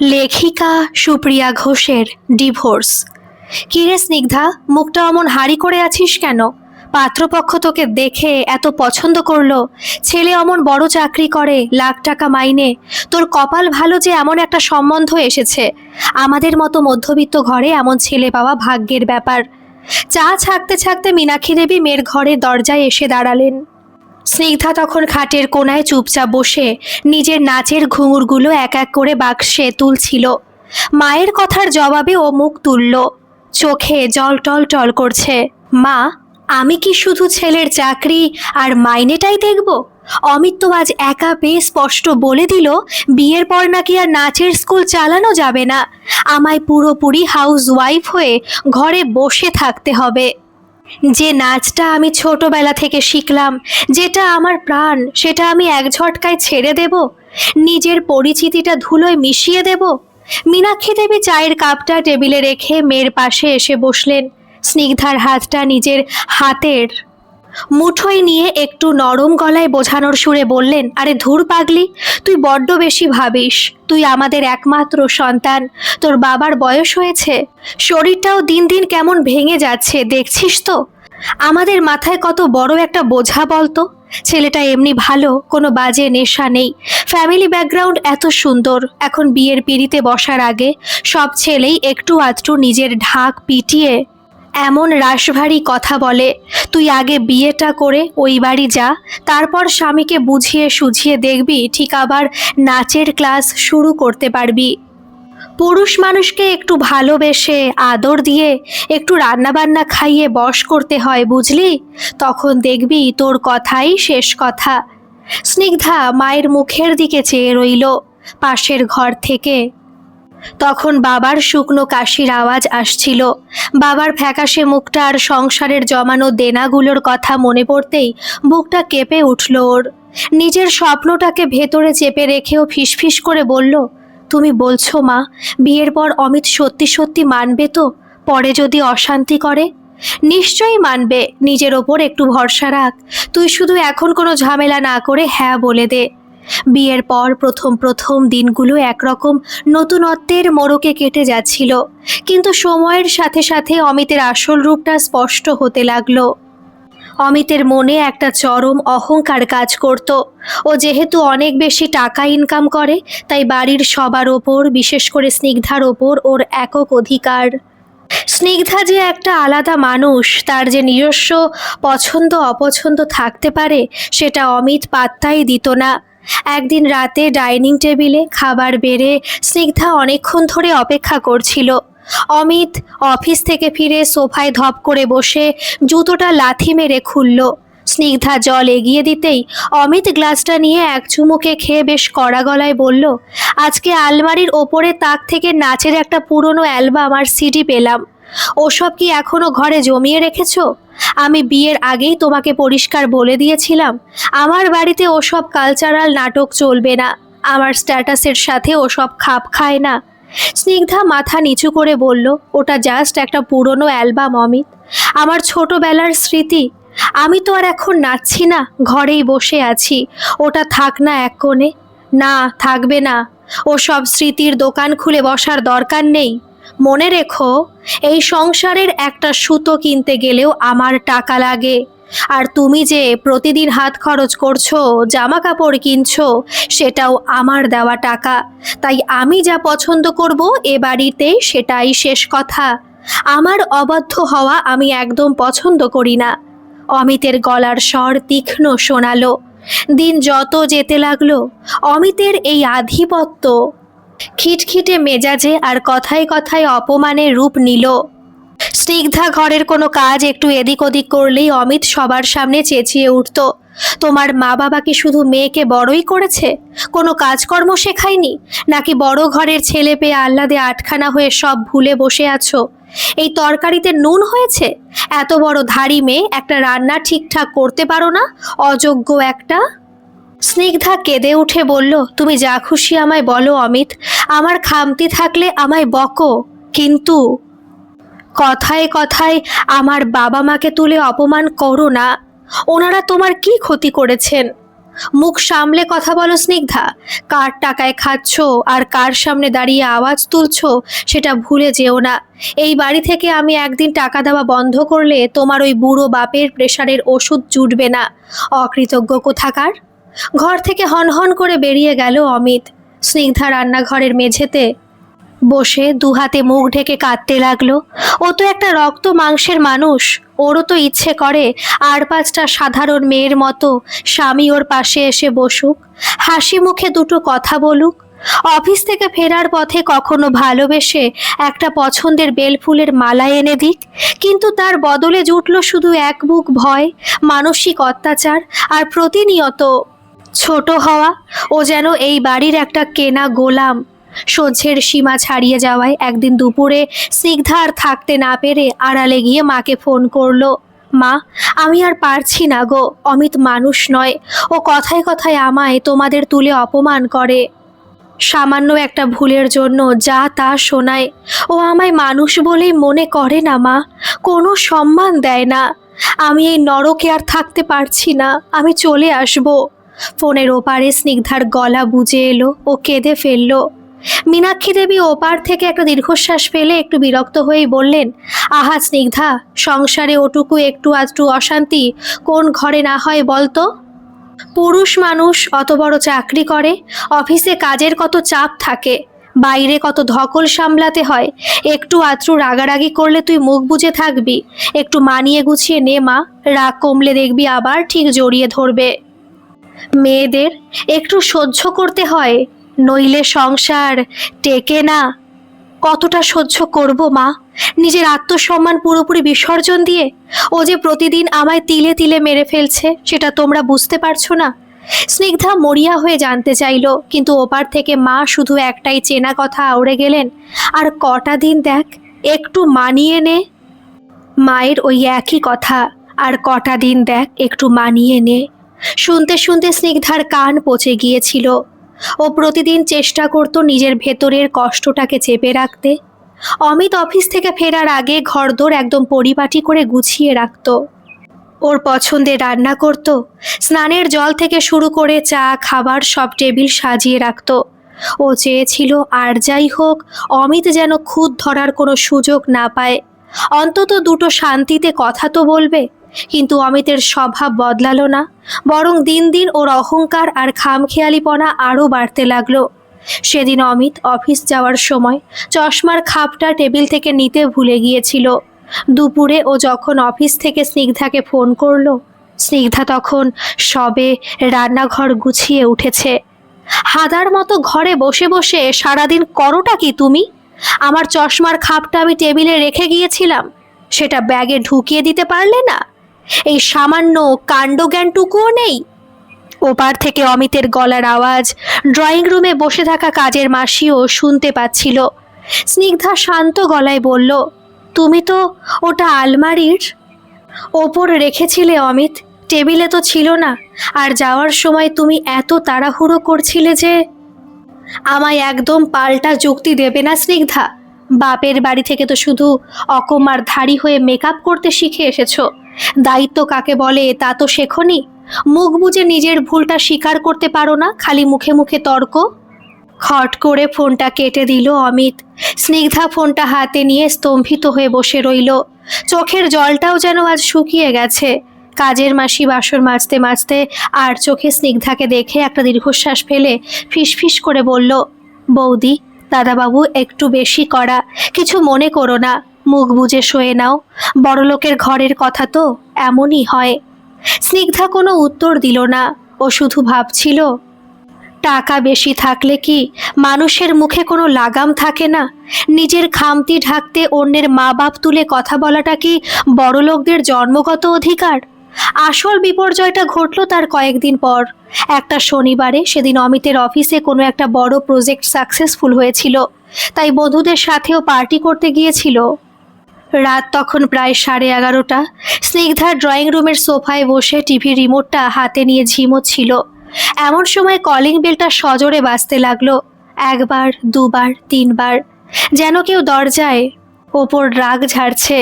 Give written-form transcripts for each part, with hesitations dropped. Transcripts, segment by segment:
লেখিকা সুপ্রিয়া ঘোষের ডিভোর্স। কিরে স্নিগ্ধা, মুখটা অমন হাঁড়ি করে আছিস কেন? পাত্রপক্ষ তোকে দেখে এত পছন্দ করলো, ছেলে অমন বড় চাকরি করে, লাখ টাকা মাইনে। তোর কপাল ভালো যে এমন একটা সম্বন্ধ এসেছে। আমাদের মতো মধ্যবিত্ত ঘরে এমন ছেলে পাওয়া ভাগ্যের ব্যাপার। চা ছাকতে ছাকতে মীনাক্ষী দেবী মেয়ের ঘরের দরজায় এসে দাঁড়ালেন। স্নিগ্ধা তখন খাটের কোনায় চুপচাপ বসে নিজের নাচের ঘুঙুরগুলো এক এক করে বাক্সে তুলছিল। মায়ের কথার জবাবে ও মুখ তুলল, চোখে জল টল টল করছে। মা, আমি কি শুধু ছেলের চাকরি আর মাইনেটাই দেখব? অমিত তো আজ একা পেয়ে স্পষ্ট বলে দিল বিয়ের পর নাকি আর নাচের স্কুল চালানো যাবে না। আমায় পুরোপুরি হাউস ওয়াইফ হয়ে ঘরে বসে থাকতে হবে। যে নাচটা আমি ছোটবেলা থেকে শিখলাম, যেটা আমার প্রাণ, সেটা আমি এক ঝটকায় ছেড়ে দেব? নিজের পরিচিতিটা ধুলোয় মিশিয়ে দেব? মীনাক্ষী দেবী চায়ের কাপটা টেবিলে রেখে মেয়ের পাশে এসে বসলেন। স্নিগ্ধার হাতটা নিজের হাতের মুঠোয় নিয়ে একটু নরম গলায় বোঝানোর সুরে বললেন, আরে ধুর পাগলি, তুই বড্ড বেশি ভাবিস। তুই আমাদের একমাত্র সন্তান। তোর বাবার বয়স হয়েছে, শরীরটাও দিন দিন কেমন ভেঙে যাচ্ছে, দেখছিস তো? আমাদের মাথায় কত বড় একটা বোঝা বলতো। ছেলেটা এমনি ভালো, কোনো বাজে নেশা নেই, ফ্যামিলি ব্যাকগ্রাউন্ড এত সুন্দর। এখন বিয়ের পিঁড়িতে বসার আগে সব ছেলেই একটু আধটু নিজের ঢাক পিটিয়ে এমন রাশভারী কথা বলে। তুই আগে বিয়েটা করে ওই বাড়ি যা, তারপর স্বামীকে বুঝিয়ে সুঝিয়ে দেখবি ঠিক আবার নাচের ক্লাস শুরু করতে পারবি। পুরুষ মানুষকে একটু ভালোবেসে আদর দিয়ে একটু রান্নাবান্না খাইয়ে বশ করতে হয়, বুঝলি? তখন দেখবি তোর কথাই শেষ কথা। স্নিগ্ধা মায়ের মুখের দিকে চেয়ে রইল। পাশের ঘর থেকে তখন বাবার শুকনো কাশির আওয়াজ আসছিল। বাবার ফ্যাকাশে মুখটা আর সংসারের জমানো দেনাগুলোর কথা মনে পড়তেই বুকটা কেঁপে উঠল ওর। নিজের স্বপ্নটাকে ভেতরে চেপে রেখেও ফিসফিস করে বলল, তুমি বলছো মা, বিয়ের পর অমিত সত্যি সত্যি মানবে তো? পরে যদি অশান্তি করে? নিশ্চয়ই মানবে, নিজের ওপর একটু ভরসা রাখ। তুই শুধু এখন কোনো ঝামেলা না করে হ্যাঁ বলে দে। বিয়ের পর প্রথম প্রথম দিনগুলো একরকম নতুনত্বের মোড়কে কেটে যাচ্ছিল, কিন্তু সময়ের সাথে সাথে অমিতের আসল রূপটা স্পষ্ট হতে লাগলো। অমিতের মনে একটা চরম অহংকার কাজ করত। ও যেহেতু অনেক বেশি টাকা ইনকাম করে, তাই বাড়ির সবার ওপর, বিশেষ করে স্নিগ্ধার ওপর ওর একক অধিকার। স্নিগ্ধা যে একটা আলাদা মানুষ, তার যে নিজস্ব পছন্দ অপছন্দ থাকতে পারে, সেটা অমিত পাত্তাই দিত না। একদিন রাতে ডাইনিং টেবিলে খাবার বেড়ে স্নিগ্ধা অনেকক্ষণ ধরে অপেক্ষা করছিল। অমিত অফিস থেকে ফিরে সোফায় ধপ করে বসে জুতোটা লাথি মেরে খুলল। স্নিগ্ধা জল এগিয়ে দিতেই অমিত গ্লাসটা নিয়ে এক চুমুকে খেয়ে বেশ কড়া গলায় বলল, আজকে আলমারির ওপরে তাক থেকে নাচের একটা পুরনো অ্যালবাম আর সিডি পেলাম। ওসব কি এখনো ঘরে জমিয়ে রেখেছো? আমি বিয়ের আগেই তোমাকে পরিষ্কার বলে দিয়েছিলাম, আমার বাড়িতে ওসব কালচারাল নাটক চলবে না। আমার স্ট্যাটাসের সাথে ওসব খাপ খায় না। স্নিগ্ধা মাথা নিচু করে বলল, ওটা জাস্ট একটা পুরনো অ্যালবাম অমিত, আমার ছোটবেলার স্মৃতি। আমি তো আর এখন নাচছি না, ঘরেই বসে আছি। ওটা থাক না এক কোণে। না, থাকবে না। ওসব স্মৃতির দোকান খুলে বসার দরকার নেই। মনে রেখো, এই সংসারের একটা সুতো কিনতে গেলেও আমার টাকা লাগে। আর তুমি যে প্রতিদিন হাত খরচ করছো, জামা কাপড় কিনছো, সেটাও আমার দেওয়া টাকা। তাই আমি যা পছন্দ করব এ বাড়িতে, সেটাই শেষ কথা। আমার অবাধ্য হওয়া আমি একদম পছন্দ করি না। অমিতের গলার স্বর তীক্ষ্ণ শোনালো। দিন যত যেতে লাগলো, অমিতের এই আধিপত্য খিটখিটে মেজাজে আর কথায় কথায় অপমানের রূপ নিল। স্নিগ্ধা ঘরের কোনো কাজ একটু এদিক ওদিক করলেই অমিত সবার সামনে চেঁচিয়ে উঠত, তোমার মা বাবা কি শুধু মেয়েকে বড়ই করেছে, কোনো কাজকর্ম শেখায়নি? নাকি বড় ঘরের ছেলে পেয়ে আহ্লাদে আটখানা হয়ে সব ভুলে বসে আছো? এই তরকারিতে নুন হয়েছে? এত বড় ধাড়ি মেয়ে, একটা রান্না ঠিকঠাক করতে পারো না? অযোগ্য একটা। স্নিগ্ধা কেঁদে উঠে বলল, তুমি যা খুশি আমায় বলো অমিত, আমার খামতি থাকলে আমায় বকো, কিন্তু কথায় কথায় আমার বাবা মাকে তুলে অপমান করো না। ওনারা তোমার কি ক্ষতি করেছেন? মুখ সামলে কথা বলো স্নিগ্ধা। কার টাকায় খাচ্ছ আর কার সামনে দাঁড়িয়ে আওয়াজ তুলছো সেটা ভুলে যেও না। এই বাড়ি থেকে আমি একদিন টাকা দেওয়া বন্ধ করলে তোমার ওই বুড়ো বাপের প্রেশারের ওষুধ জুটবে না। অকৃতজ্ঞ কোথাকার। ঘর থেকে হনহন করে বেরিয়ে গেল অমিত। স্নিগ্ধা রান্নাঘরের মেঝেতে বসে দুহাতে মুখ ঢেকে কাঁদতে লাগলো। ও তো একটা রক্ত মাংসের মানুষ, ওরও তো ইচ্ছে করে আর পাঁচটা সাধারণ মেয়ের মতো স্বামী ওর পাশে এসে বসুক, হাসি মুখে দুটো কথা বলুক, অফিস থেকে ফেরার পথে কখনো ভালোবেসে একটা পছন্দের বেলফুলের মালা এনে দিক। কিন্তু তার বদলে জুটল শুধু এক বুক ভয়, মানসিক অত্যাচার আর প্রতিনিয়ত ছোট হওয়া। ও যেন এই বাড়ির একটা কেনা গোলাম। সহ্যের সীমা ছাড়িয়ে যাওয়ায় একদিন দুপুরে স্নিগ্ধা আর থাকতে না পেরে আড়ালে গিয়ে মাকে ফোন করলো। মা, আমি আর পারছি না গো, অমিত মানুষ নয়। ও কথায় কথায় আমায় তোমাদের তুলে অপমান করে। সামান্য একটা ভুলের জন্য যা তা শোনায়। ও আমায় মানুষ বলেই মনে করে না মা, কোনো সম্মান দেয় না। আমি এই নরকে আর থাকতে পারছি না, আমি চলে আসব। ফোনের ওপারে স্নিগ্ধার গলা বুজে এলো, ও কেঁদে ফেলল। মীনাক্ষী দেবী ওপার থেকে একটা দীর্ঘশ্বাস ফেলে একটু বিরক্ত হয়েই বললেন, আহা স্নিগ্ধা, সংসারে ওটুকু একটু আধটু অশান্তি কোন ঘরে না হয় বলতো? পুরুষ মানুষ অত বড় চাকরি করে, অফিসে কাজের কত চাপ থাকে, বাইরে কত ধকল সামলাতে হয়। একটু আধটু রাগারাগি করলে তুই মুখ বুজে থাকবি? একটু মানিয়ে গুছিয়ে নে মা, রাগ কমলে দেখবি আবার ঠিক জড়িয়ে ধরবে। মেয়েদের একটু সহ্য করতে হয়, নইলে সংসার টেকে না। কতটা সহ্য করব মা, নিজের আত্মসম্মান পুরোপুরি বিসর্জন দিয়ে? ও যে প্রতিদিন আমায় তিলে তিলে মেরে ফেলছে, সেটা তোমরা বুঝতে পারছো না? স্নিগ্ধা মরিয়া হয়ে জানতে চাইল, কিন্তু ওপার থেকে মা শুধু একটাই চেনা কথা আউড়ে গেলেন, আর কটা দিন দেখ, একটু মানিয়ে নে। মায়ের ওই একই কথা, আর কটা দিন দেখ, একটু মানিয়ে নে। শুনতে শুনতে স্নিগ্ধার কান পচে গিয়েছিল। ও প্রতিদিন চেষ্টা করত নিজের ভেতরের কষ্টটাকে চেপে রাখতে। অমিত অফিস থেকে ফেরার আগে ঘরদোর একদম পরিপাটি করে গুছিয়ে রাখত। ওর পছন্দের রান্না করত, স্নানের জল থেকে শুরু করে চা খাবার সব টেবিল সাজিয়ে রাখত। ও চেয়েছিল আর যাই হোক, অমিত যেন খুঁত ধরার কোনো সুযোগ না পায়, অন্তত দুটো শান্তিতে কথা তো বলবে। কিন্তু অমিতের স্বভাব বদলালো না, বরং দিন দিন ওর অহংকার আর খামখেয়ালিপনা আরও বাড়তে লাগলো। সেদিন অমিত অফিস যাওয়ার সময় চশমার খাপটা টেবিল থেকে নিতে ভুলে গিয়েছিল। দুপুরে ও যখন অফিস থেকে স্নিগ্ধাকে ফোন করলো, স্নিগ্ধা তখন সবে রান্নাঘর গুছিয়ে উঠেছে। হাদার মতো ঘরে বসে বসে সারাদিন করোটা কি তুমি? আমার চশমার খাপটা আমি টেবিলে রেখে গিয়েছিলাম, সেটা ব্যাগে ঢুকিয়ে দিতে পারলে না? এই সামান্য কাণ্ডজ্ঞানটুকুও নেই? ওপার থেকে অমিতের গলার আওয়াজ ড্রয়িং রুমে বসে থাকা কাজের মাসিও শুনতে পাচ্ছিল। স্নিগ্ধা শান্ত গলায় বলল, তুমি তো ওটা আলমারির ওপর রেখেছিলে অমিত, টেবিলে তো ছিল না। আর যাওয়ার সময় তুমি এত তাড়াহুড়ো করছিলে যে। আমায় একদম পাল্টা যুক্তি দেবে না স্নিগ্ধা। বাপের বাড়ি থেকে তো শুধু অকমার ধারী হয়ে মেকআপ করতে শিখে এসেছো, দায়িত্ব কাকে বলে তা তো শেখোনি। মুখ বুজে নিজের ভুলটা স্বীকার করতে পারো না, খালি মুখে মুখে তর্ক। খট করে ফোনটা কেটে দিল অমিত। স্নিগ্ধা ফোনটা হাতে নিয়ে স্তম্ভিত হয়ে বসে রইল। চোখের জলটাও যেন আজ শুকিয়ে গেছে। কাজের মাসি বাসন মাজতে মাজতে আর চোখে স্নিগ্ধাকে দেখে একটা দীর্ঘশ্বাস ফেলে ফিসফিস করে বলল, বৌদি, দাদাবাবু একটু বেশি করা, কিছু মনে করো না, মুখ বুজে শুয়ে নাও। বড়লোকের ঘরের কথা তো এমনই হয়। স্নিগ্ধা কোনো উত্তর দিল না, ও শুধু ভাবছিল, টাকা বেশি থাকলে কি মানুষের মুখে কোনো লাগাম থাকে না? নিজের খামতি ঢাকতে অন্যের মা বাপ তুলে কথা বলাটা কি বড়লোকদের জন্মগত অধিকার? আসল বিপর্যয়টা ঘটল তার কয়েকদিন পর, একটা শনিবারে। সেদিন অমিতের অফিসে কোনো একটা বড় প্রজেক্ট সাকসেসফুল হয়েছিল, তাই বন্ধুদের সাথেও পার্টি করতে গিয়েছিল। রাত তখন প্রায় 11:30। স্নিগ্ধা ড্রয়িং রুমের সোফায় বসে টিভি রিমোটটা হাতে নিয়ে ঝিমোচ্ছিল। এমন সময় কলিং বেলটা সজোরে বাজতে লাগলো। একবার, দুবার, তিনবার, যেন কেউ দরজায় ওপর রাগ ঝাড়ছে।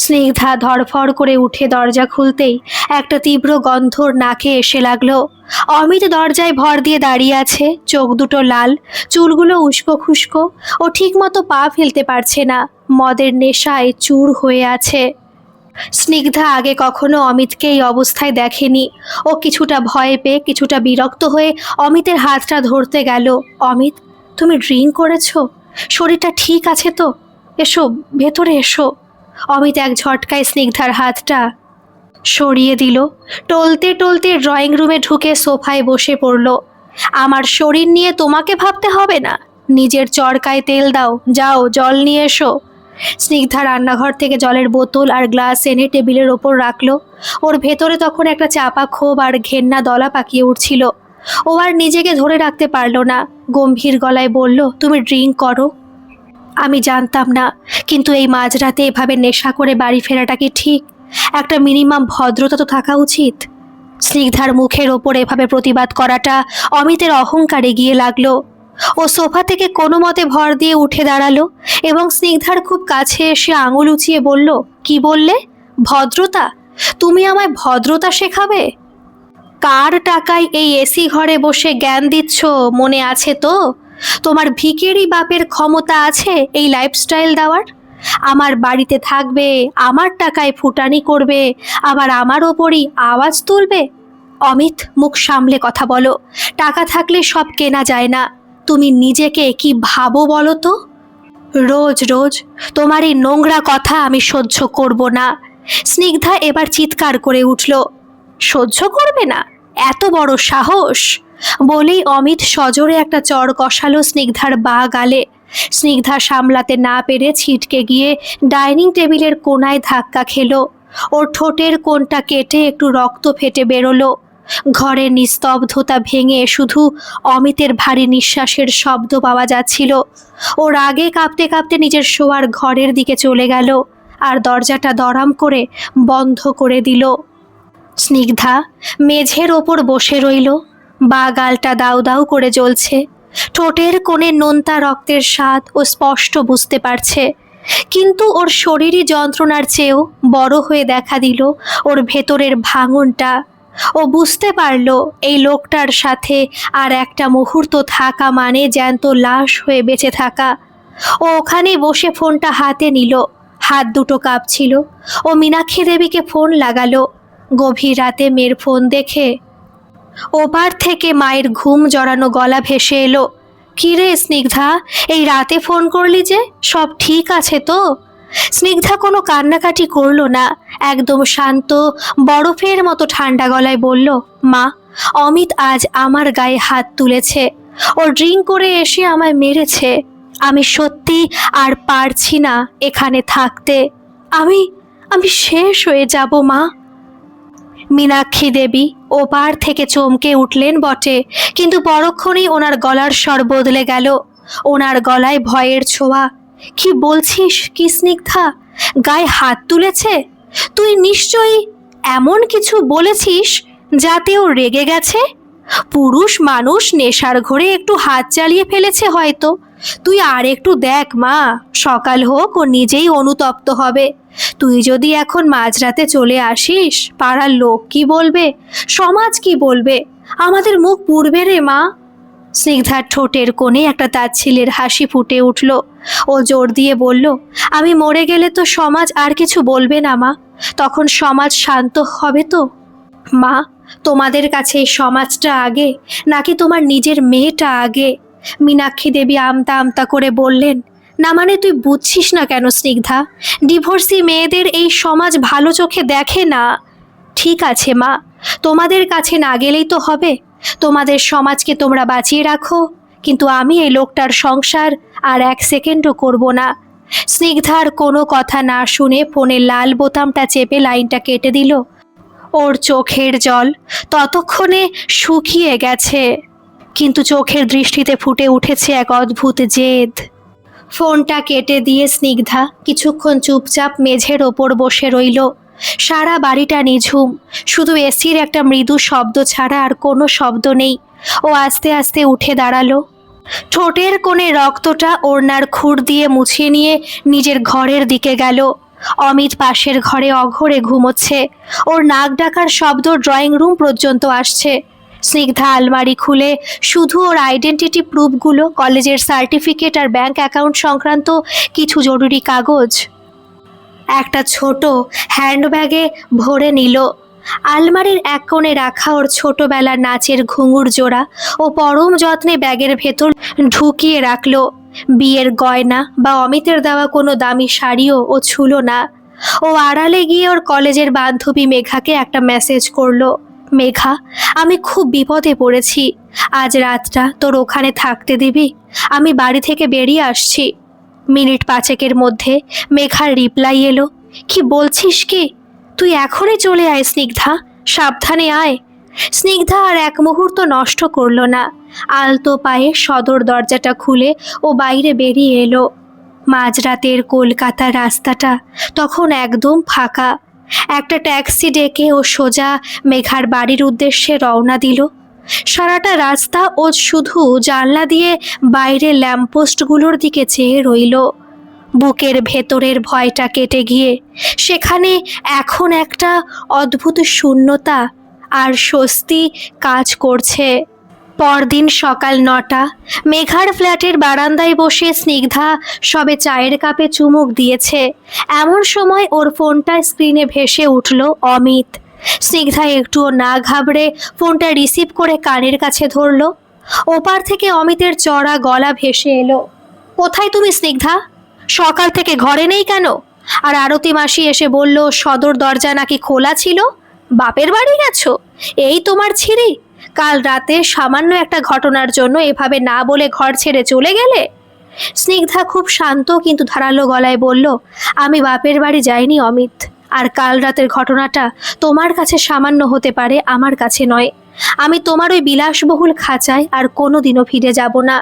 স্নিগ্ধা ধড়ফড় করে উঠে দরজা খুলতেই একটা তীব্র গন্ধর নাকে এসে লাগলো। অমিত দরজায় ভর দিয়ে দাঁড়িয়ে আছে, চোখ দুটো লাল, চুলগুলো উস্কো খুস্কো। ও ঠিকমতো পা ফেলতে পারছে না, মদের নেশায় চুর হয়ে আছে। স্নিগ্ধা আগে কখনো অমিতকে এই অবস্থায় দেখেনি। ও কিছুটা ভয় পেয়ে, কিছুটা বিরক্ত হয়ে অমিতের হাতটা ধরতে গেল। অমিত, তুমি ড্রিঙ্ক করেছো? শরীরটা ঠিক আছে তো? এসো, ভেতরে এসো। অমিত এক ঝটকায় স্নিগ্ধার হাতটা সরিয়ে দিল। টলতে টলতে ড্রয়িং রুমে ঢুকে সোফায় বসে পড়ল। আমার শরীর নিয়ে তোমাকে ভাবতে হবে না, নিজের চরকায় তেল দাও, যাও জল নিয়ে এসো। স্নিগ্ধা রান্নাঘর থেকে জলের বোতল আর গ্লাস এনে টেবিলের ওপর রাখলো। ওর ভেতরে তখন একটা চাপা ক্ষোভ আর ঘেন্না দলা পাকিয়ে উঠছিল। ও আর নিজেকে ধরে রাখতে পারল না, গম্ভীর গলায় বলল, তুমি ড্রিঙ্ক করো? আমি জানতাম না, কিন্তু এই মাঝরাতে এভাবে নেশা করে বাড়ি ফেরাটা কি ঠিক? একটা মিনিমাম ভদ্রতা তো থাকা উচিত। স্নিগ্ধার মুখের ওপর এভাবে প্রতিবাদ করাটা অমিতের অহংকারে গিয়ে লাগলো। ও সোফা থেকে কোনো মতে ভর দিয়ে উঠে দাঁড়ালো এবং স্নিগ্ধার খুব কাছে এসে আঙুল উঁচিয়ে বলল, কি বললে? ভদ্রতা? তুমি আমায় ভদ্রতা শেখাবে? কার টাকায় এই এসি ঘরে বসে জ্ঞান দিচ্ছ মনে আছে তো? তোমার ভিখিরি বাপের ক্ষমতা আছে এই লাইফস্টাইল দেওয়ার? আমার বাড়িতে থাকবে, আমার টাকায় ফুটানি করবে, আবার আমার ওপরই আওয়াজ তুলবে। অমিত, মুখ সামলে কথা বলো। টাকা থাকলে সব কেনা যায় না। তুমি নিজেকে কি ভাবো বলো তো? রোজ রোজ তোমার এই নোংরা কথা আমি সহ্য করব না। স্নিগ্ধা এবার চিৎকার করে উঠল। সহ্য করবে না? এত বড় সাহস! বলেই অমিত সজোরে একটা চড় কষালো স্নিগ্ধার বা গালে। স্নিগ্ধা সামলাতে না পেরে ছিটকে গিয়ে ডাইনিং টেবিলের কোণায় ধাক্কা খেলো। ওর ঠোঁটের কোণটা কেটে একটু রক্ত ফেটে বেরোলো। ঘরের নিস্তব্ধতা ভেঙে শুধু অমিতের ভারী নিঃশ্বাসের শব্দ পাওয়া যাচ্ছিল। ও রাগে কাঁপতে কাঁপতে নিজের শোয়ার ঘরের দিকে চলে গেল আর দরজাটা দড়াম করে বন্ধ করে দিল। স্নিগ্ধা মেঝের ওপর বসে রইল, বা গালটা দাউ দাউ করে জ্বলছে। ঠোঁটের কোণে নোনতা রক্তের স্বাদ ও স্পষ্ট বুঝতে পারছে, কিন্তু ওর শরীরী যন্ত্রণার চেয়েও বড় হয়ে দেখা দিল ওর ভেতরের ভাঙনটা। ও বুঝতে পারল এই লোকটার সাথে আর একটা মুহূর্ত থাকা মানে জ্যান্ত লাশ হয়ে বেঁচে থাকা। ও ওখানে বসে ফোনটা হাতে নিল, হাত দুটো কাঁপছিল। ও মীনাক্ষী দেবীকে ফোন লাগালো। গভীর রাতে মেয়ের ফোন দেখে ওপার থেকে মায়ের ঘুম জড়ানো গলা ভেসে এলো, কি রে স্নিগ্ধা, এই রাতে ফোন করলি যে? সব ঠিক আছে তো? স্নিগ্ধা কোনো কান্নাকাটি করলো না, একদম শান্ত বরফের মতো ঠান্ডা গলায় বলল, মা, অমিত আজ আমার গায়ে হাত তুলেছে। ও ড্রিঙ্ক করে এসে আমায় মেরেছে। আমি সত্যি আর পারছি না এখানে থাকতে। আমি আমি শেষ হয়ে যাব মা। মীনাক্ষী দেবী ওপার থেকে চমকে উঠলেন বটে, কিন্তু পরক্ষণেই ওনার গলার স্বর বদলে গেল। ওনার গলায় ভয়ের ছোঁয়া। কি বলছিস? কি স্নিগ্ধা, গায়ে হাত তুলেছে? তুই নিশ্চয়ই এমন কিছু বলেছিস যাতে ও রেগে গেছে? পুরুষ মানুষ নেশার ঘোরে একটু হাত চালিয়ে ফেলেছে হয়তো। তুই আর একটু দেখ মা, সকাল হোক ও নিজেই অনুতপ্ত হবে। তুই যদি এখন মাঝরাতে চলে আসিস, পাড়ার লোক কি বলবে, সমাজ কি বলবে? আমাদের মুখ পুড়বে রে মা। স্নিগ্ধার ঠোঁটের কোণে একটা তাচ্ছিল্যের হাসি ফুটে উঠল। ও জোর দিয়ে বলল, আমি মরে গেলে তো সমাজ আর কিছু বলবে না মা। তখন সমাজ শান্ত হবে তো? মা, তোমাদের কাছে এই সমাজটা আগে নাকি তোমার নিজের মেয়েটা আগে? মীনাক্ষী দেবী আমতা আমতা করে বললেন, না মানে তুই বুঝছিস না কেন স্নিগ্ধা? ডিভোর্সি মেয়েদের এই সমাজ ভালো চোখে দেখে না। ঠিক আছে মা, তোমাদের কাছে না গেলেই তো হবে। তোমাদের সমাজকে তোমরা বাঁচিয়ে রাখো, কিন্তু আমি এই লোকটার সংসার আর এক সেকেন্ডও করব না। স্নিগ্ধার কোনো কথা না শুনে ফোনের লাল বোতামটা চেপে লাইনটা কেটে দিল। ওর চোখের জল ততক্ষণে শুকিয়ে গেছে, কিন্তু চোখের দৃষ্টিতে ফুটে উঠেছে এক অদ্ভুত জেদ। ফোনটা কেটে দিয়ে স্নিগ্ধা কিছুক্ষণ চুপচাপ মেঝের ওপর বসে রইল। সারা বাড়িটা নিঝুম, শুধু এসির একটা মৃদু শব্দ ছাড়া আর কোনো শব্দ নেই। ও আস্তে আস্তে উঠে দাঁড়ালো। ঠোঁটের কোণে রক্তটা ওড়নার খুর দিয়ে মুছিয়ে নিয়ে নিজের ঘরের দিকে গেল। অমিত পাশের ঘরে অঘরে ঘুমোচ্ছে। ওর নাক ডাকার শব্দ ড্রয়িং রুম পর্যন্ত আসছে। স্নিগ্ধা আলমারি খুলে শুধু ওর আইডেন্টিটি প্রুফগুলো, কলেজের সার্টিফিকেট আর ব্যাংক অ্যাকাউন্ট সংক্রান্ত কিছু জরুরি কাগজ একটা ছোট হ্যান্ডব্যাগে ভরে নিল। আলমারির এক কোণে রাখা ওর ছোটবেলার নাচের ঘুঙুর জোড়া ও পরম যত্নে ব্যাগের ভেতর ঢুকিয়ে রাখলো। বিয়ের গয়না বা অমিতের দেওয়া কোনো দামি শাড়িও ও ছুল না। ও আড়ালে গিয়ে ওর কলেজের বান্ধবী মেঘাকে একটা মেসেজ করলো। মেঘা, আমি খুব বিপদে পড়েছি, আজ রাতটা তোর ওখানে থাকতে দিবি? আমি বাড়ি থেকে বেরিয়ে আসছি। মিনিট পাঁচেকের মধ্যে মেঘার রিপ্লাই এলো, কি বলছিস কি? তুই এখনই চলে আয় স্নিগ্ধা, সাবধানে আয়। স্নিগ্ধা আর এক মুহূর্ত নষ্ট করলো না, আলতো পায়ে সদর দরজাটা খুলে ও বাইরে বেরিয়ে এলো। মাঝরাতের কলকাতার রাস্তাটা তখন একদম ফাঁকা। একটা ট্যাক্সি ডেকে ও সোজা মেঘার বাড়ির উদ্দেশ্যে রওনা দিল। সারাটা রাস্তা ও শুধু জানলা দিয়ে বাইরের ল্যাম্পপোস্টগুলোর দিকে চেয়ে রইল। বুকের ভেতরের ভয়টা কেটে গিয়ে সেখানে এখন একটা অদ্ভুত শূন্যতা আর স্বস্তি কাজ করছে। পরদিন সকাল 9টা, মেঘার ফ্ল্যাটের বারান্দায় বসে স্নিগ্ধা সবে চায়ের কাপে চুমুক দিয়েছে। এমন সময় ওর ফোনটা স্ক্রিনে ভেসে উঠল অমিত। স্নিগ্ধা একটুও না ঘাবড়ে ফোনটা রিসিভ করে কানের কাছে ধরল। ওপার থেকে অমিতের চড়া গলা ভেসে এলো, কোথায় তুমি স্নিগ্ধা? সকাল থেকে ঘরে নেই কেন? আর আরতি মাসি এসে বলল সদর দরজা নাকি খোলা ছিল। বাপের বাড়ি গেছো? এই তোমার ছিরি? কাল রাতে সামান্য একটা ঘটনার জন্য এভাবে না বলে ঘর ছেড়ে চলে গেলে? স্নিগ্ধা খুব শান্ত কিন্তু ধারালো গলায় বলল, আমি বাপের বাড়ি যাইনি অমিত, আর কাল রাতের ঘটনাটা তোমার কাছে সামান্য হতে পারে, আমার কাছে নয়। আমি তোমার ওই বিলাসবহুল খাঁচায় আর কোনোদিনও ফিরে যাব না।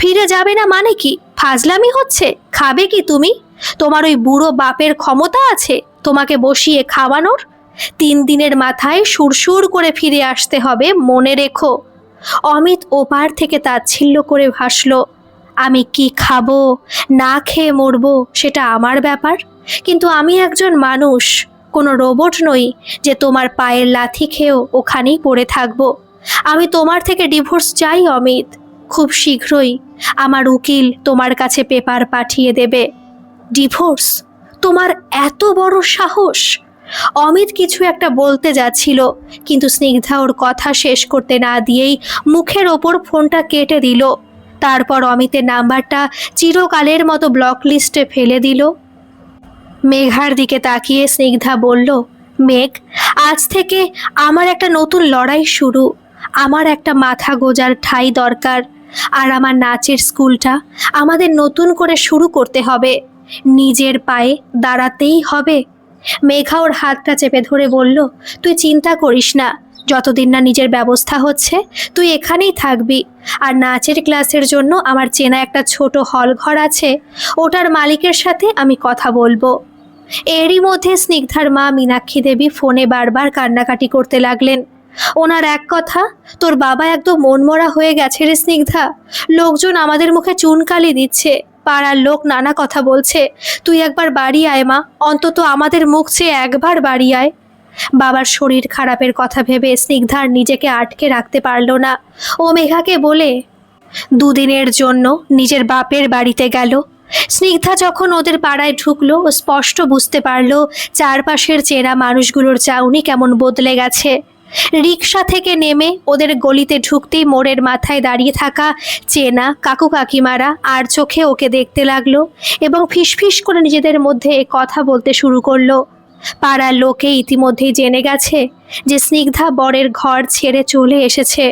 ফিরে যাবে না মানে কি? ফাজলামি হচ্ছে? খাবে কি তুমি? তোমার ওই বুড়ো বাপের ক্ষমতা আছে তোমাকে বসিয়ে খাওয়ানোর? 3 দিনের মাথায় সুরসুর করে ফিরে আসতে হবে, মনে রেখো। অমিত ওপার থেকে তাচ্ছিল্য করে ভাসল, আমি কি খাবো না খেয়ে মরবো সেটা আমার ব্যাপার, কিন্তু আমি একজন মানুষ, কোনো রোবট নই যে তোমার পায়ের লাথি খেয়েও ওখানেই পড়ে থাকবো। আমি তোমার থেকে ডিভোর্স চাই অমিত, খুব শীঘ্রই আমার উকিল তোমার কাছে পেপার পাঠিয়ে দেবে। ডিভোর্স? তোমার এত বড় সাহস? অমিত কিছু একটা বলতে যাচ্ছিল, কিন্তু স্নিগ্ধা ওর কথা শেষ করতে না দিয়েই মুখের ওপর ফোনটা কেটে দিল। তারপর অমিতের নাম্বারটা চিরকালের মতো ব্লক লিস্টে ফেলে দিল। মেঘার দিকে তাকিয়ে স্নিগ্ধা বলল, মেঘ, আজ থেকে আমার একটা নতুন লড়াই শুরু। আমার একটা মাথা গোজার ঠাঁই দরকার, আর আমার নাচের স্কুলটা আমাদের নতুন করে শুরু করতে হবে। নিজের পায়ে দাঁড়াতেই হবে। মেঘা ওর হাতটা চেপে ধরে বলল, তুই চিন্তা করিস না, যতদিন না নিজের ব্যবস্থা হচ্ছে তুই এখানেই থাকবি। আর নাচের ক্লাসের জন্য আমার চেনা একটা ছোট হল ঘর আছে, ওটার মালিকের সাথে আমি কথা বলবো। এরই মধ্যে স্নিগ্ধার মা মীনাক্ষী দেবী ফোনে বারবার কান্নাকাটি করতে লাগলেন। ওনার এক কথা, তোর বাবা একদম মনমরা হয়ে গেছে রে স্নিগ্ধা, লোকজন আমাদের মুখে চুনকালি দিচ্ছে, পাড়ার লোক নানা কথা বলছে, তুই একবার বাড়ি আয় মা, অন্তত আমাদের মুখ চেয়ে একবার বাড়ি আয়। বাবার শরীর খারাপের কথা ভেবে স্নিগ্ধার নিজেকে আটকে রাখতে পারল না। ও মেঘাকে বলে 2 দিনের জন্য নিজের বাপের বাড়িতে গেল। স্নিগ্ধা যখন ওদের পাড়ায় ঢুকলো ও স্পষ্ট বুঝতে পারল চারপাশের চেনা মানুষগুলোর চাউনি কেমন বদলে গেছে। রিকশা থেকে নেমে ওদের গলিতে ঢুকতেই মোড়ের মাথায় দাঁড়িয়ে থাকা চেনা কাকু কাকিমারা আর চোখে ওকে দেখতে লাগলো এবং ফিসফিস করে নিজেদের মধ্যে কথা বলতে শুরু করলো। পাড়ার লোকে ইতিমধ্যেই জেনে গেছে যে স্নিগ্ধা বরের ঘর ছেড়ে চলে এসেছে।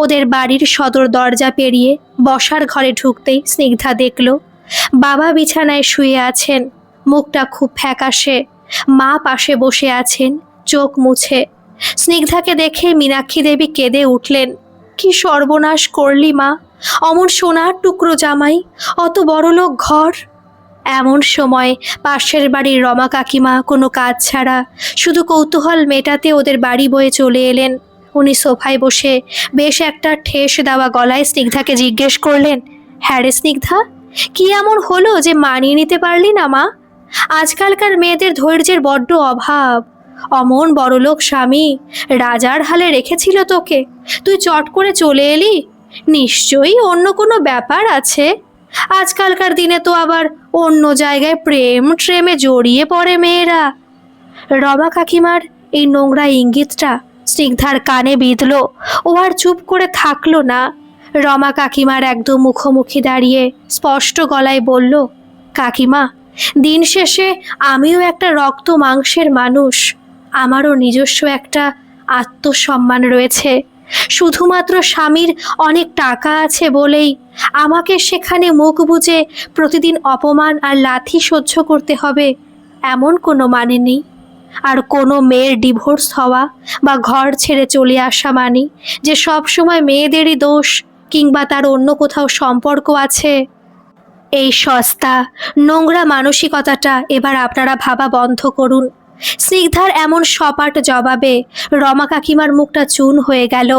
ওদের বাড়ির সদর দরজা পেরিয়ে বসার ঘরে ঢুকতেই স্নিগ্ধা দেখল বাবা বিছানায় শুয়ে আছেন, মুখটা খুব ফ্যাকাশে। মা পাশে বসে আছেন, চোখ মুছে। স্নিগ্ধাকে দেখে মীনাক্ষী দেবী কেঁদে উঠলেন, কি সর্বনাশ করলি মা, অমন সোনার টুকরো জামাই, অত বড়লোক ঘর। এমন সময় পাশের বাড়ির রমা কাকিমা কোনো কাজ ছাড়া শুধু কৌতূহল মেটাতে ওদের বাড়ি বয়ে চলে এলেন। উনি সোফায় বসে বেশ একটা ঠেস দেওয়া গলায় স্নিগ্ধাকে জিজ্ঞেস করলেন, হ্যাঁ রে স্নিগ্ধা, কি এমন হলো যে মানিয়ে নিতে পারলি না মা? আজকালকার মেয়েদের ধৈর্যের বড্ড অভাব। অমন বড়লোক স্বামী রাজার হালে রেখেছিল তোকে, তুই চট করে চলে এলি। নিশ্চয়ই অন্য কোনো ব্যাপার আছে। আজকালকার দিনে তো আবার অন্য জায়গায় প্রেম ট্রেমে জড়িয়ে পড়ে মেয়েরা। রমা কাকিমার এই নোংরা ইঙ্গিতটা স্নিগ্ধার কানে বিঁধল। ও আর চুপ করে থাকলো না। রমা কাকিমার একদম মুখোমুখি দাঁড়িয়ে স্পষ্ট গলায় বলল, কাকিমা, দিন শেষে আমিও একটা রক্ত মাংসের মানুষ। আমারও নিজস্ব একটা আত্মসম্মান রয়েছে। শুধুমাত্র স্বামীর অনেক টাকা আছে বলেই আমাকে সেখানে মুখ বুজে প্রতিদিন অপমান আর লাথি সহ্য করতে হবে এমন কোনো মানে নেই। আর কোনো মেয়ের ডিভোর্স হওয়া বা ঘর ছেড়ে চলে আসা মানে যে সব সময় মেয়েদেরই দোষ কিংবা তার অন্য কোথাও সম্পর্ক আছে, এই সস্তা নোংরা মানসিকতাটা এবার আপনারা ভাবা বন্ধ করুন। স্নিগ্ধার এমন সপাট জবাবে রমা কাকিমার মুখটা চুন হয়ে গেল।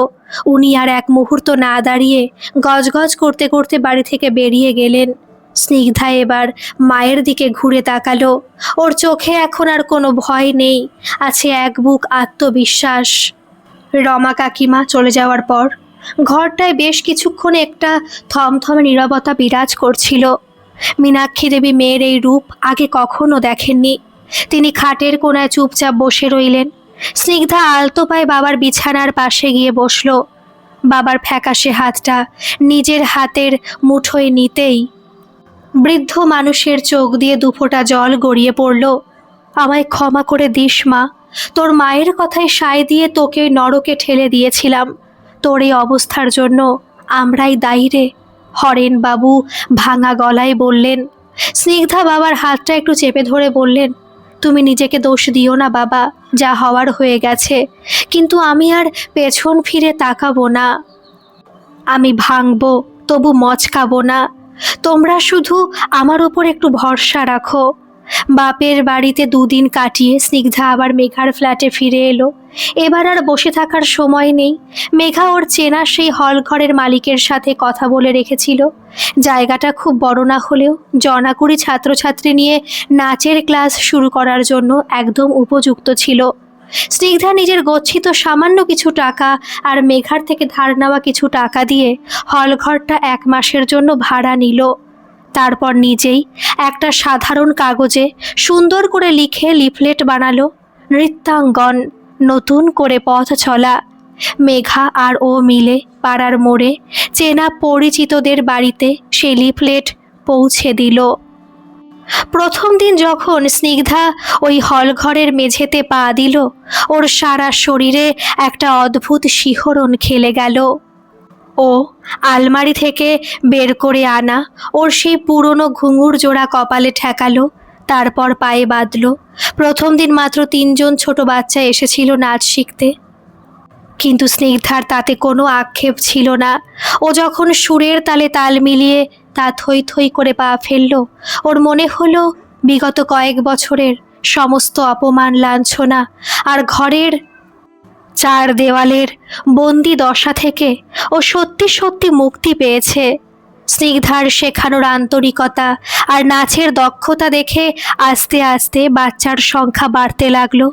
উনি আর এক মুহূর্ত না দাঁড়িয়ে গজগজ করতে করতে বাড়ি থেকে বেরিয়ে গেলেন। স্নিগ্ধা এবার মায়ের দিকে ঘুরে তাকালো। ওর চোখে এখন আর কোনো ভয় নেই, আছে এক বুক আত্মবিশ্বাস। রমা কাকিমা চলে যাওয়ার পর ঘরটায় বেশ কিছুক্ষণ একটা থমথমে নীরবতা বিরাজ করছিল। মীনাক্ষী দেবী মেয়ের এই রূপ আগে কখনো দেখেননি। তিনি খাটের কোণায় চুপচাপ বসে রইলেন। স্নিগ্ধা আলতো পায়ে বাবার বিছানার পাশে গিয়ে বসল। বাবার ফ্যাকাশে হাতটা নিজের হাতের মুঠোয় নিতেই বৃদ্ধ মানুষের চোখ দিয়ে দুফোঁটা জল গড়িয়ে পড়ল। আমায় ক্ষমা করে দিস মা, তোর মায়ের কথায় সায় দিয়ে তোকে নরকে ঠেলে দিয়েছিলাম। তোর এই অবস্থার জন্য আমরাই দায়ী রে, হরেন বাবু ভাঙা গলায় বললেন। স্নিগ্ধা বাবার হাতটা একটু চেপে ধরে বললেন, তুমি নিজেকে দোষ দিও না বাবা, যা হওয়ার হয়ে গেছে। কিন্তু আমি আর পেছন ফিরে তাকাবো না। আমি ভাঙবো তবু মচকাবো না। তোমরা শুধু আমার ওপর একটু ভরসা রাখো। বাপের বাড়িতে দুদিন কাটিয়ে স্নিগ্ধা আবার মেঘার ফ্ল্যাটে ফিরে এলো। এবার আর বসে থাকার সময় নেই। মেঘা ওর চেনা সেই হল ঘরের মালিকের সাথে কথা বলে রেখেছিল। জায়গাটা খুব বড় না হলেও জনাকুড়ি ছাত্রছাত্রী নিয়ে নাচের ক্লাস শুরু করার জন্য একদম উপযুক্ত ছিল। স্নিগ্ধা নিজের গচ্ছিত সামান্য কিছু টাকা আর মেঘার থেকে ধার নেওয়া কিছু টাকা দিয়ে হলঘরটা 1 মাসের জন্য ভাড়া নিল। তারপর নিজেই একটা সাধারণ কাগজে সুন্দর করে লিখে লিফলেট বানালো, নৃত্যাঙ্গন, নতুন করে পথ চলা। মেঘা আর ও মিলে পাড়ার মোড়ে চেনা পরিচিতদের বাড়িতে সেই লিফলেট পৌঁছে দিল। প্রথম দিন যখন স্নিগ্ধা ওই হলঘরের মেঝেতে পা দিল, ওর সারা শরীরে একটা অদ্ভুত শিহরণ খেলে গেল। ও আলমারি থেকে বের করে আনা ওর সেই পুরনো ঘুঙুর জোড়া কপালে ঠেকালো, তারপর পায়ে বাঁধল। প্রথম দিন মাত্র 3 জন ছোট বাচ্চা এসেছিল নাচ শিখতে, কিন্তু স্নিগ্ধার তাতে কোনো আক্ষেপ ছিল না। ও যখন সুরের তালে তাল মিলিয়ে তা থই থই করে পা ফেলল, ওর মনে হলো বিগত কয়েক বছরের সমস্ত অপমান লাঞ্ছনা আর ঘরের 4 দেওয়ালের বন্দি দশা থেকে ও সত্যি সত্যি মুক্তি পেয়েছে। স্নিগ্ধার শেখানোর আন্তরিকতা আর নাচের দক্ষতা দেখে আস্তে আস্তে বাচ্চার সংখ্যা বাড়তে লাগলো।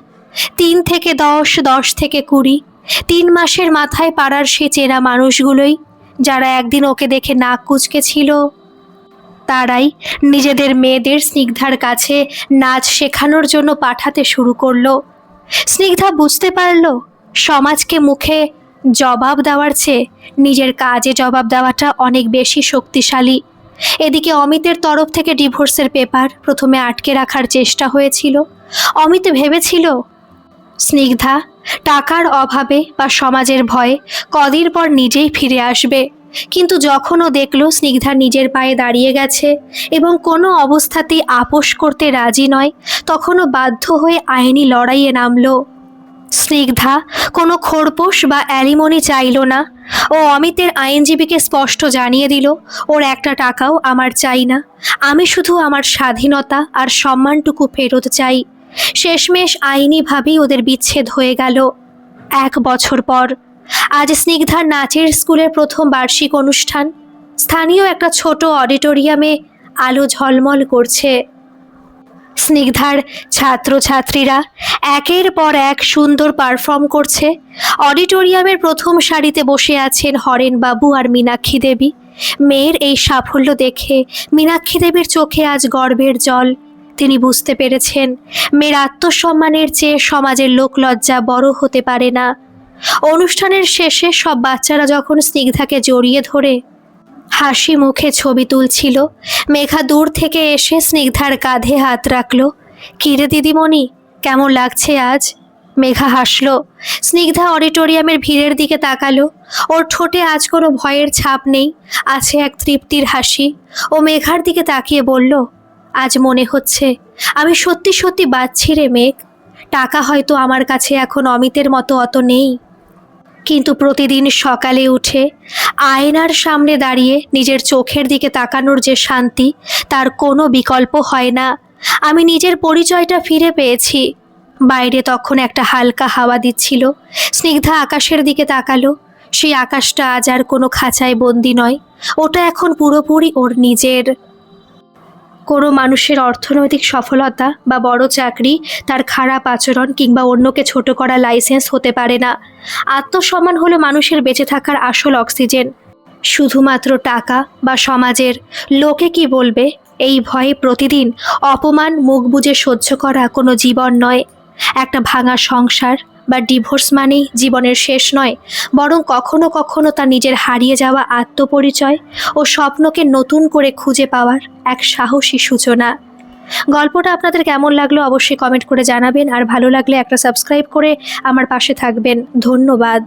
3 থেকে 10, 10 থেকে 20। 3 মাসের মাথায় পাড়ার সে চেনা মানুষগুলোই, যারা একদিন ওকে দেখে নাক কুঁচকেছিল, তারাই নিজেদের মেয়েদের স্নিগ্ধার কাছে নাচ শেখানোর জন্য পাঠাতে শুরু করলো। স্নিগ্ধা বুঝতে পারল, সমাজকে মুখে জবাব দেওয়ার চেয়ে নিজের কাজে জবাব দেওয়াটা অনেক বেশি শক্তিশালী। এদিকে অমিতের তরফ থেকে ডিভোর্সের পেপার প্রথমে আটকে রাখার চেষ্টা হয়েছিল। অমিত ভেবেছিল স্নিগ্ধা টাকার অভাবে বা সমাজের ভয়ে কদিন পর নিজেই ফিরে আসবে, কিন্তু যখন ও দেখল স্নিগ্ধা নিজের পায়ে দাঁড়িয়ে গেছে এবং কোনো অবস্থাতেই আপোষ করতে রাজি নয়, তখনও বাধ্য হয়ে আইনি লড়াইয়ে নামলো। স্নিগ্ধা কোনো খোরপোশ বা অ্যালিমনি চাইল না। ও অমিতের আইনজীবীকে স্পষ্ট জানিয়ে দিল, ওর একটা টাকাও আমার চাই না, আমি শুধু আমার স্বাধীনতা আর সম্মানটুকু ফেরত চাই। শেষমেশ আইনিভাবেই ওদের বিচ্ছেদ হয়ে গেল। 1 বছর পর আজ স্নিগ্ধার নাচের স্কুলের প্রথম বার্ষিক অনুষ্ঠান। স্থানীয় একটা ছোট অডিটোরিয়ামে আলো ঝলমল করছে। স্নিগ্ধার ছাত্রছাত্রীরা একের পর এক সুন্দর পারফর্ম করছে। অডিটোরিয়ামের প্রথম সারিতে বসে আছেন হরেনবাবু আর মীনাক্ষী দেবী। মেয়ের এই সাফল্য দেখে মীনাক্ষী দেবীর চোখে আজ গর্বের জল। তিনি বুঝতে পেরেছেন মেয়ের আত্মসম্মানের চেয়ে সমাজের লোকলজ্জা বড় হতে পারে না। অনুষ্ঠানের শেষে সব বাচ্চারা যখন স্নিগ্ধাকে জড়িয়ে ধরে হাসি মুখে ছবি তুলছিল, মেঘা দূর থেকে এসে স্নিগ্ধার কাঁধে হাত রাখল। কিরে দিদিমণি, কেমন লাগছে আজ? মেঘা হাসলো। স্নিগ্ধা অডিটোরিয়ামের ভিড়ের দিকে তাকালো। ওর ঠোঁটে আজ কোনো ভয়ের ছাপ নেই, আছে এক তৃপ্তির হাসি। ও মেঘার দিকে তাকিয়ে বলল, আজ মনে হচ্ছে আমি সত্যি সত্যি বাঁচছি রে মেঘ। টাকা হয়তো আমার কাছে এখন অমিতের মতো অত নেই, কিন্তু প্রতিদিন সকালে উঠে আয়নার সামনে দাঁড়িয়ে নিজের চোখের দিকে তাকানোর যে শান্তি, তার কোনো বিকল্প হয় না। আমি নিজের পরিচয়টা ফিরে পেয়েছি। বাইরে তখন একটা হালকা হাওয়া দিচ্ছিল। স্নিগ্ধা আকাশের দিকে তাকালো। সেই আকাশটা আজ আর কোনো খাঁচায় বন্দি নয়, ওটা এখন পুরোপুরি ওর নিজের। কোনো মানুষের অর্থনৈতিক সফলতা বা বড় চাকরি তার খারাপ আচরণ কিংবা অন্যকে ছোট করা লাইসেন্স হতে পারে না। আত্মসম্মান হলো মানুষের বেঁচে থাকার আসল অক্সিজেন। শুধুমাত্র টাকা বা সমাজের লোকে কি বলবে এই ভয়ে প্রতিদিন অপমান মুখ বুজে সহ্য করা কোনো জীবন নয়। একটা ভাঙা সংসার বা ডিভোর্স মানেই জীবনের শেষ নয়, বরং কখনো কখনো তা নিজের হারিয়ে যাওয়া আত্মপরিচয় ও স্বপ্নকে নতুন করে খুঁজে পাওয়ার এক সাহসী সূচনা। গল্পটা আপনাদের কেমন লাগলো অবশ্যই কমেন্ট করে জানাবেন, আর ভালো লাগলে একটা সাবস্ক্রাইব করে আমার পাশে থাকবেন। ধন্যবাদ।